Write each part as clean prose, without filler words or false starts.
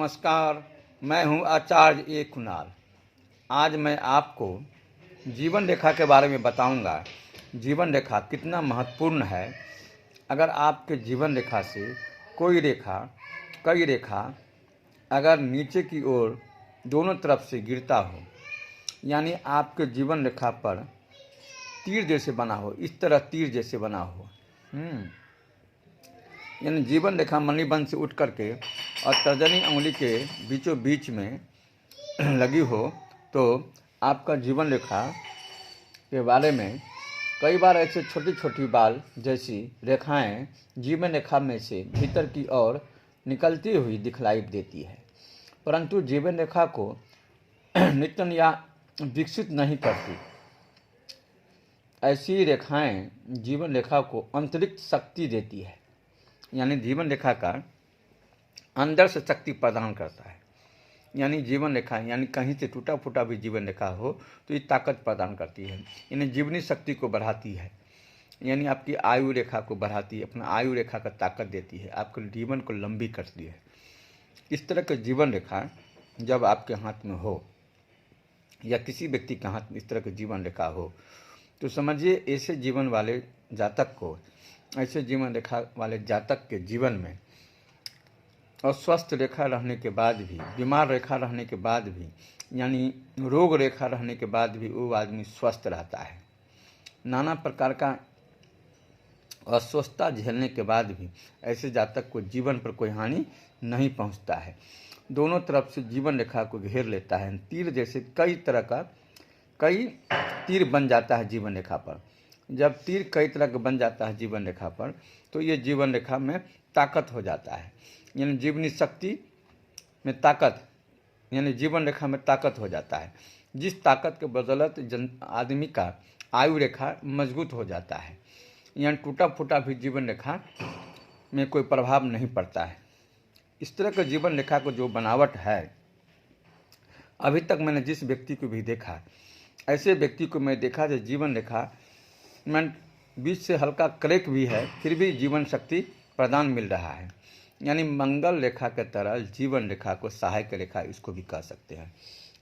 नमस्कार। मैं हूं आचार्य ए कुणाल। आज मैं आपको जीवन रेखा के बारे में बताऊंगा। जीवन रेखा कितना महत्वपूर्ण है। अगर आपके जीवन रेखा से कई रेखा अगर नीचे की ओर दोनों तरफ से गिरता हो, यानी आपके जीवन रेखा पर तीर जैसे बना हो, इस तरह तीर जैसे बना हो, यानी जीवन रेखा मणिबंध से उठ करके और तर्जनी अंगुली के बीचों बीच में लगी हो, तो आपका जीवन रेखा के बारे में कई बार ऐसे छोटी छोटी बाल जैसी रेखाएं जीवन रेखा में से भीतर की ओर निकलती हुई दिखलाई देती है, परंतु जीवन रेखा को नित्यन या विकसित नहीं करती। ऐसी रेखाएं जीवन रेखा को अतिरिक्त शक्ति देती है, यानी जीवन रेखा का अंदर से शक्ति प्रदान करता है। यानी जीवन रेखा यानी कहीं से टूटा फूटा भी जीवन रेखा हो तो ये ताकत प्रदान करती है, यानी जीवनी शक्ति को बढ़ाती है, यानी आपकी आयु रेखा को बढ़ाती है, अपना आयु रेखा का ताकत देती है, आपके जीवन को लंबी करती है। इस तरह के जीवन रेखा जब आपके हाथ में हो या किसी व्यक्ति के हाथ में इस तरह की जीवन रेखा हो, तो समझिए ऐसे जीवन वाले जातक के जीवन में अस्वस्थ रेखा रहने के बाद भी, बीमार रेखा रहने के बाद भी, यानी रोग रेखा रहने के बाद भी वो आदमी स्वस्थ रहता है। नाना प्रकार का अस्वस्थता झेलने के बाद भी ऐसे जातक को जीवन पर कोई हानि नहीं पहुंचता है। दोनों तरफ से जीवन रेखा को घेर लेता है। तीर जैसे कई तीर बन जाता है जीवन रेखा पर। जब तीर कई तरह का बन जाता है जीवन रेखा पर, तो ये जीवन रेखा में ताकत हो जाता है, यानी जीवनी शक्ति में ताकत, यानी जीवन रेखा में ताकत हो जाता है, जिस ताकत के बदौलत आदमी का आयु रेखा मजबूत हो जाता है, यानी टूटा फूटा भी जीवन रेखा में कोई प्रभाव नहीं पड़ता है। इस तरह के जीवन रेखा को जो बनावट है, अभी तक मैंने जिस व्यक्ति को भी देखा, ऐसे व्यक्ति को मैं देखा जो जीवन रेखा में बीच से हल्का क्रैक भी है, फिर भी जीवन शक्ति प्रदान मिल रहा है। यानी मंगल रेखा के तरह जीवन रेखा को सहायक रेखा इसको भी कह सकते हैं।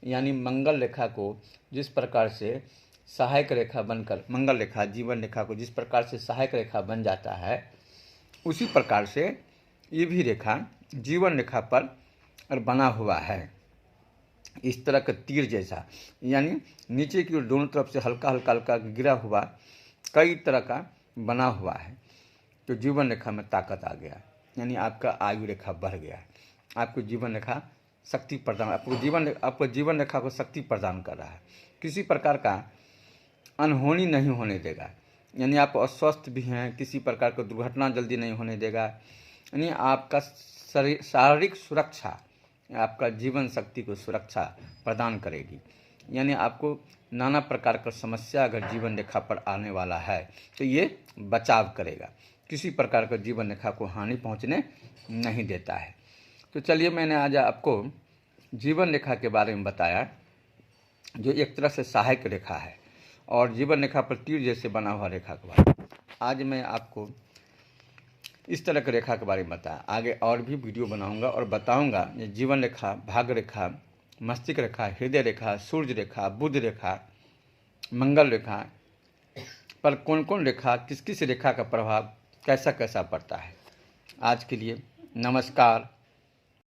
यानी मंगल रेखा को जिस प्रकार से सहायक रेखा बनकर, मंगल रेखा जीवन रेखा को जिस प्रकार से सहायक रेखा बन जाता है, उसी प्रकार से ये भी रेखा जीवन रेखा पर बना हुआ है, इस तरह का तीर जैसा, यानी नीचे की ओर दोनों तरफ से हल्का हल्का गिरा हुआ कई तरह का बना हुआ है। तो जीवन रेखा में ताकत आ गया, यानी आपका आयु रेखा बढ़ गया, आपको जीवन रेखा शक्ति प्रदान, आपको जीवन रेखा को शक्ति प्रदान कर रहा है, किसी प्रकार का अनहोनी नहीं होने देगा। यानी आप अस्वस्थ भी हैं, किसी प्रकार की दुर्घटना जल्दी नहीं होने देगा, यानी आपका शारीरिक सुरक्षा आपका जीवन शक्ति को सुरक्षा प्रदान करेगी। यानी आपको नाना प्रकार का समस्या अगर जीवन रेखा पर आने वाला है तो ये बचाव करेगा, किसी प्रकार का जीवन रेखा को हानि पहुंचने नहीं देता है। तो चलिए, मैंने आज आपको जीवन रेखा के बारे में बताया, जो एक तरह से सहायक रेखा है, और जीवन रेखा पर तीर जैसे बना हुआ रेखा के बारे में आज मैं आपको इस तरह की रेखा के बारे में बताया। आगे और भी वीडियो बनाऊंगा और बताऊंगा ये जीवन रेखा, भाग्य रेखा, मस्तिष्क रेखा, हृदय रेखा, सूर्य रेखा, बुध रेखा, मंगल रेखा पर कौन कौन रेखा, किस किस रेखा का प्रभाव कैसा कैसा पड़ता है। आज के लिए नमस्कार।